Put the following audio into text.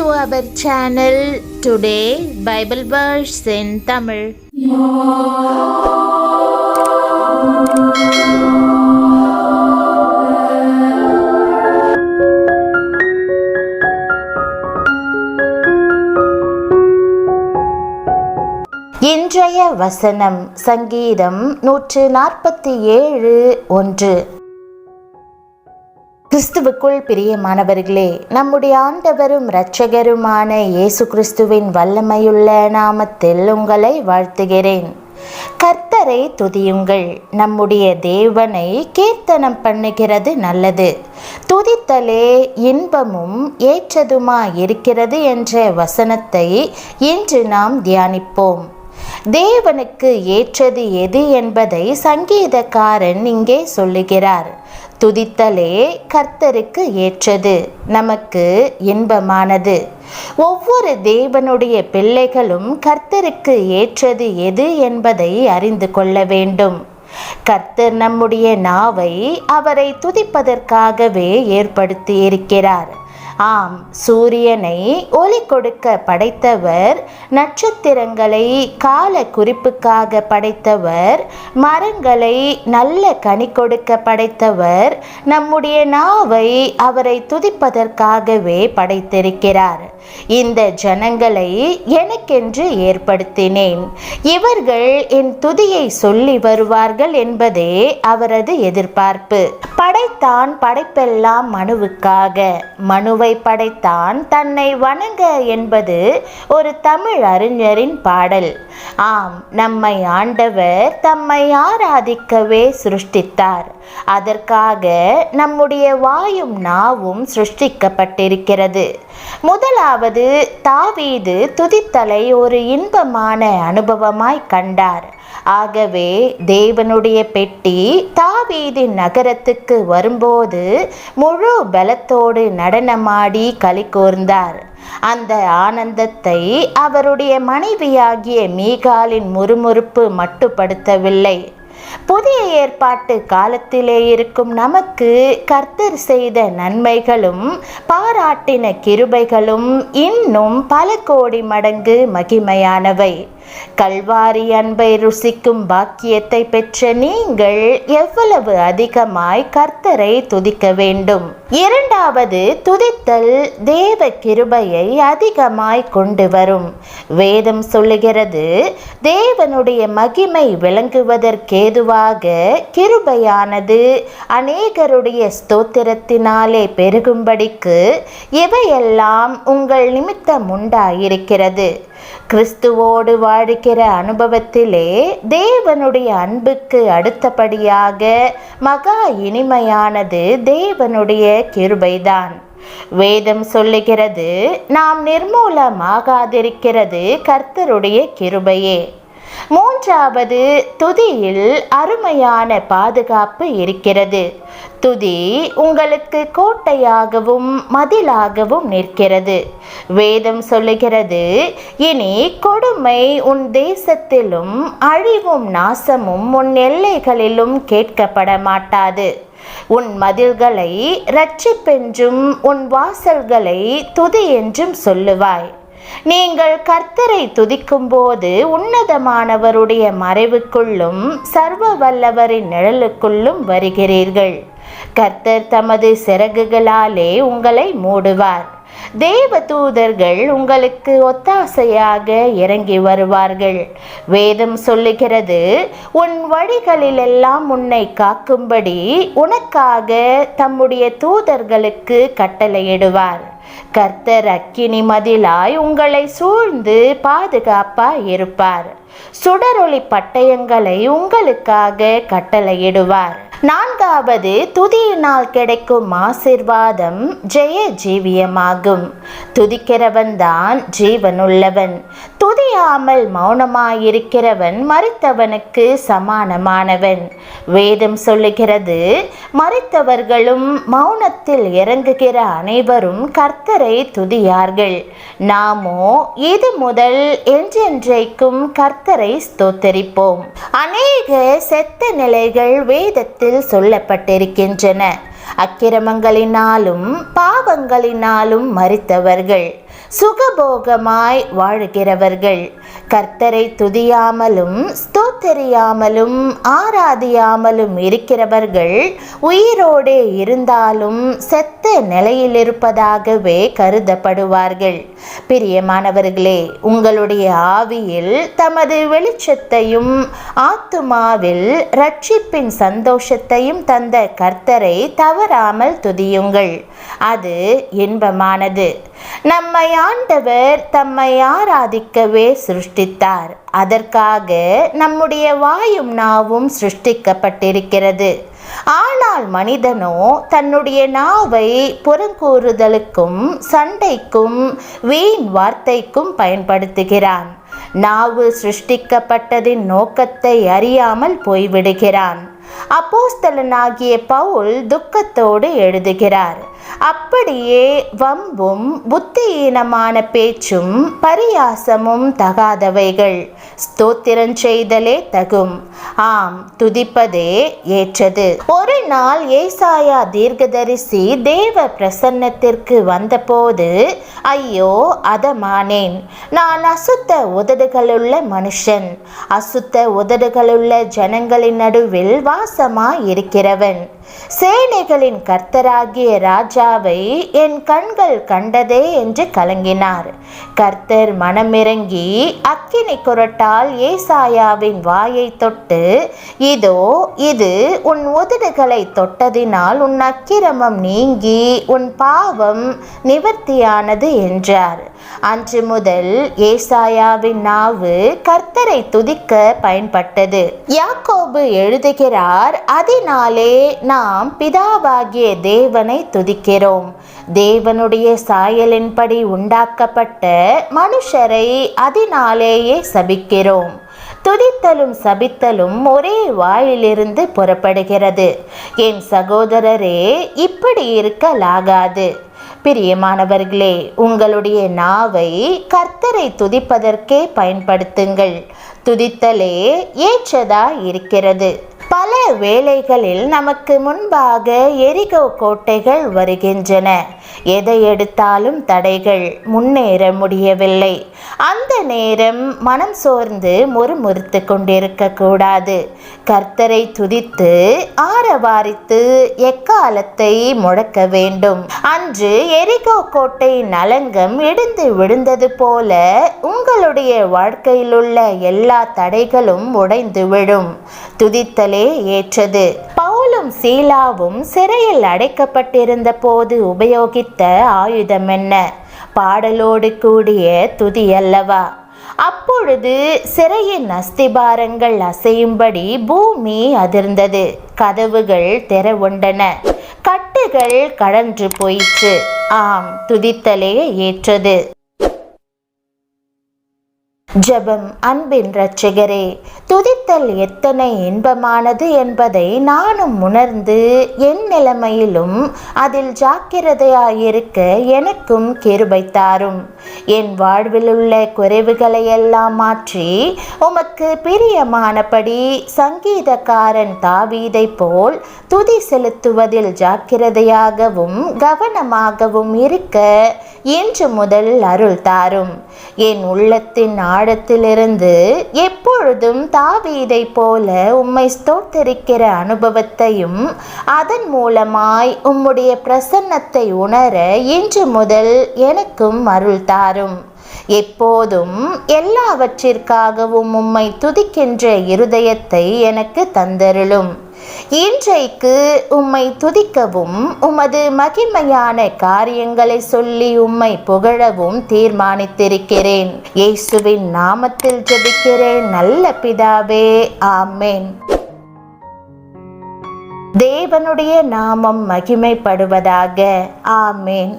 to our channel. Today Bible verse in Tamil. இன்றைய வசனம் சங்கீதம் 147:1. கிறிஸ்துவுக்குள் பிரியமானவர்களே, நம்முடைய ஆண்டவரும் இரட்சகருமான இயேசு கிறிஸ்துவின் வல்லமையுள்ள நாமத்தில் உங்களை வாழ்த்துகிறேன். கர்த்தரை துதியுங்கள், நம்முடைய தேவனை கீர்த்தனம் பண்ணுகிறது நல்லது, துதித்தலே இன்பமும் ஏற்றதுமாயிருக்கிறது என்ற வசனத்தை இன்று நாம் தியானிப்போம். தேவனுக்கு ஏற்றது எது என்பதை சங்கீதக்காரன் இங்கே சொல்லுகிறார். துதித்தலே கர்த்தருக்கு ஏற்றது, நமக்கு இன்பமானது. ஒவ்வொரு தேவனுடைய பிள்ளைகளும் கர்த்தருக்கு ஏற்றது எது என்பதை அறிந்து கொள்ள வேண்டும். கர்த்தர் நம்முடைய நாவை அவரை துதிப்பதற்காகவே ஏற்படுத்தி இருக்கிறார். ஆம், சூரியனை ஒளி கொடுக்க படைத்தவர், நட்சத்திரங்களை கால குறிப்புக்காக படைத்தவர், மரங்களை நல்ல கனி கொடுக்க படைத்தவர், நம்முடைய நாவை அவரை துதிப்பதற்காகவே படைத்திருக்கிறார். இந்த ஜனங்களை எனக்கென்று ஏற்படுத்தினேன், இவர்கள் என் துதியை சொல்லி வருவார்கள் என்பதே அவரது எதிர்பார்ப்பு. படைத்தான் படைப்பெல்லாம் மனுவுக்காக, மனுவை படைத்தான் தன்னை வணங்க என்பது ஒரு தமிழ் அறிஞரின் பாடல். ஆம், நம்மை ஆண்டவர் தம்மை ஆராதிக்கவே சிருஷ்டித்தார். அதற்காக நம்முடைய வாயும் நாவும் சிருஷ்டிக்கப்பட்டிருக்கிறது. முதலாவது, தாவீது துதித்தலை ஒரு இன்பமான அனுபவமாய் கண்டார். ஆகவே தேவனுடைய பெட்டி தாவீதின் நகரத்துக்கு வரும்போது முழு பலத்தோடு நடனமாடி களி கூர்ந்தார். அந்த ஆனந்தத்தை அவருடைய மனைவியாகிய மீகாலின் முறுமுறுப்பு மட்டுப்படுத்தவில்லை. புதிய ஏற்பாட்டு காலத்திலே இருக்கும் நமக்கு கர்த்தர் செய்த நன்மைகளும் பாராட்டின கிருபைகளும் இன்னும் பல கோடி மடங்கு மகிமையானவை. கல்வாரி அன்பை ருசிக்கும் பாக்கியத்தை பெற்ற நீங்கள் எவ்வளவு அதிகமாய் கர்த்தரை துதிக்க வேண்டும். இரண்டாவது, துதித்தல் தேவ கிருபையை அதிகமாய் கொண்டு வரும். வேதம் சொல்லுகிறது, தேவனுடைய மகிமை விளங்குவதற்கேதுவாக கிருபையானது அநேகருடைய ஸ்தோத்திரத்தினாலே பெருகும்படிக்கு இவையெல்லாம் உங்கள் நிமித்தம் உண்டாயிருக்கிறது. கிறிஸ்துவோடு வாழ்கிற அனுபவத்திலே தேவனுடைய அன்புக்கு அடுத்தபடியாக மகா இனிமையானது தேவனுடைய கிருபைதான். வேதம் சொல்லுகிறது, நாம் நிர்மூலமாகாதிருக்கிறது கர்த்தருடைய கிருபையே. மூன்றாவது, துதியில் அருமையான பாதுகாப்பு இருக்கிறது. துதி உங்களுக்கு கோட்டையாகவும் மதிலாகவும் நிற்கிறது. வேதம் சொல்லுகிறது, இனி கொடுமை உன் தேசத்திலும் அழிவும் நாசமும் உன் எல்லைகளிலும் கேட்கப்பட மாட்டாது. உன் மதில்களை இரட்சிப்பென்றும் உன் வாசல்களை துதி என்றும் சொல்லுவாய். நீங்கள் கர்த்தரை துதிக்கும் போது உன்னதமானவருடைய மறைவுக்குள்ளும் சர்வ வல்லவரின் நிழலுக்குள்ளும் வருகிறீர்கள். கர்த்தர் தமது சிறகுகளாலே உங்களை மூடுவார். தேவ தூதர்கள் உங்களுக்கு ஒத்தாசையாக இறங்கி வருவார்கள். வேதம் சொல்லுகிறது, உன் வழிகளிலெல்லாம் உன்னை காக்கும்படி உனக்காக தம்முடைய தூதர்களுக்கு கட்டளையிடுவார். கர்த்தர் அக்கினி மதிலாய் உங்களை சூழ்ந்து பாதுகாப்பாய் இருப்பார். சுடரொளி பட்டயங்களை உங்களுக்காக கட்டளையிடுவார். நான்காவது, துதியினால் கிடைக்கும் ஆசீர்வாதம் ஜெய ஜீவியமாகும். துதிக்கிறவன் தான் ஜீவனுள்ளவன். துதியாமல் மௌனமாயிருக்கிறவன் மரித்தவனுக்கு சமானமானவன். வேதம் சொல்லுகிறது, மரித்தவர்களும் மௌனத்தில் இறங்குகிற அனைவரும் கர்த்தரை துதியார்கள். நாமோ இது முதல் என்றென்றைக்கும் கர்த்தரை ஸ்தோத்தரிப்போம். அநேக செத்த நிலைகள் வேதத்தில் சொல்லப்பட்டிருக்கின்றன. அக்கிரமங்களினாலும் பாவங்களினாலும் மரித்தவர்கள். சுகபோகமாய் வாழுகிறவர்கள், கர்த்தரை துதியாமலும் ஸ்தோத்தரியாமலும் ஆராதியாமலும் இருக்கிறவர்கள் உயிரோடே இருந்தாலும் செத்த நிலையில் இருப்பதாகவே கருதப்படுவார்கள். பிரியமானவர்களே, உங்களுடைய ஆவியில் தமது வெளிச்சத்தையும் ஆத்துமாவில் இரட்சிப்பின் சந்தோஷத்தையும் தந்த கர்த்தரை தவறாமல் துதியுங்கள். அது இன்பமானது. நம்மை ஆண்டவர் தம்மை ஆராதிக்கவே சிருஷ்டித்தார். அதற்காக நம்முடைய வாயும் நாவும் சிருஷ்டிக்கப்பட்டிருக்கிறது. ஆனால் மனிதனோ தன்னுடைய நாவை புறங்கூறுதலுக்கும் சண்டைக்கும் வீண் வார்த்தைக்கும் பயன்படுத்துகிறான். நாவு சிருஷ்டிக்கப்பட்டதின் நோக்கத்தை அறியாமல் போய்விடுகிறான். அப்போஸ்தலனாகிய பவுல் துக்கத்தோடு எழுதுகிறார், அப்படியே வம்பும் புத்தியீனமான பேச்சும் பரியாசமும் தகாதவைகள், ஸ்தோத்திரம் செய்தலே தகும், ஆம் துதிப்பதே ஏற்றது. ஒரு நாள் ஏசாயா தீர்க்கதரிசி தேவ பிரசன்னத்திற்கு வந்தபோது, ஐயோ அதமானேன், நான் அசுத்த உதடுகளுள்ள மனுஷன், அசுத்த உதடுகளுள்ள ஜனங்களின் நடுவில் வாசமாய் இருக்கிறவன், சேனைகளின் கர்த்தராகிய ராஜாவை என் கண்கள் கண்டதே என்று கலங்கினார். கர்த்தர் மனமிறங்கி அக்கினி குரட்டால் ஏசாயாவின் வாயை தொட்டு, இதோ இது உன் உதடுகளை தொட்டதினால் உன் அக்கிரமம் நீங்கி உன் பாவம் நிவர்த்தியானது என்றார். அன்று முதல் ஏசாயாவின் நாவு கர்த்தரை துதிக்க பயன்பட்டது. யாக்கோபு எழுதுகிறார், அதனாலே நாம் பிதாவாகிய தேவனை துதிக்கிறோம். தேவனுடைய சாயலின்படி உண்டாக்கப்பட்ட மனுஷரை அதனாலேயே சபிக்கிறோம். துதித்தலும் சபித்தலும் ஒரே வாயிலிருந்து புறப்படுகிறது. என் சகோதரரே, இப்படி இருக்கலாகாது. பிரியமானவர்களே, உங்களுடைய நாவை கர்த்தரை துதிப்பதற்கே பயன்படுத்துங்கள். துதித்தலே ஏற்றதா இருக்கிறது. பல வேளைகளில் நமக்கு முன்பாக எரிகோ கோட்டைகள் வருகின்றன. எதை எடுத்தாலும் தடைகள், முன்னேற முடியவில்லை. அந்த நேரம் மனம் சோர்ந்து முறுமுறுத்து கொண்டிருக்க கூடாது. கர்த்தரை துதித்து ஆரவாரித்து எக்காலத்தை முழக்க வேண்டும். அன்று எரிகோ கோட்டையின் அலங்கம் இடிந்து விழுந்தது போல உங்களுடைய வாழ்க்கையில் உள்ள எல்லா தடைகளும் உடைந்து விடும். துதித்தலே ஏற்றது. பவுலும் சீலாவும் சிறையில் அடைக்கப்பட்டிருந்த போது உபயோகித்த ஆயுதம் என்ன? பாடலோடு கூடிய துதி அல்லவா? அப்பொழுது சிறையின் அஸ்திபாரங்கள் அசையும்படி பூமி அதிர்ந்தது, கதவுகள் திறவுண்டன, கட்டுகள் கடன்று போயிற்று. ஆம், துதித்தலே ஏற்றது. ஜெபம். அன்பின் இரட்சகரே, துதித்தல் எத்தனை இன்பமானது என்பதை நானும் உணர்ந்து என் நிலைமையிலும் அதில் ஜாக்கிரதையாயிருக்க எனக்கும் கிருபை தாரும். என் வாழ்வில் உள்ள குறைவுகளை எல்லாம் மாற்றி உமக்கு பிரியமானபடி சங்கீதக்காரன் தாவீதை போல் துதி செலுத்துவதில் ஜாக்கிரதையாகவும் கவனமாகவும் இருக்க இன்று முதல் அருள் தாரும். என் உள்ளத்தின் ஆழத்திலிருந்து எப்பொழுதும் தாவீதை போல உம்மை ஸ்தோத்தரிக்கிற அனுபவத்தையும் அதன் மூலமாய் உம்முடைய பிரசன்னத்தை உணர இன்று முதல் எனக்கும் அருள் தாரும். எப்போதும் எல்லாவற்றிற்காகவும் உம்மை துதிக்கின்ற இருதயத்தை எனக்கு தந்தருளும். இன்றைக்கு உம்மை துதிக்கவும் உமது மகிமையான காரியங்களை சொல்லி உம்மை புகழவும் தீர்மானித்திருக்கிறேன். இயேசுவின் நாமத்தில் ஜெபிக்கிறேன் நல்ல பிதாவே, ஆமென். தேவனுடைய நாமம் மகிமைப்படுவதாக. ஆமென்.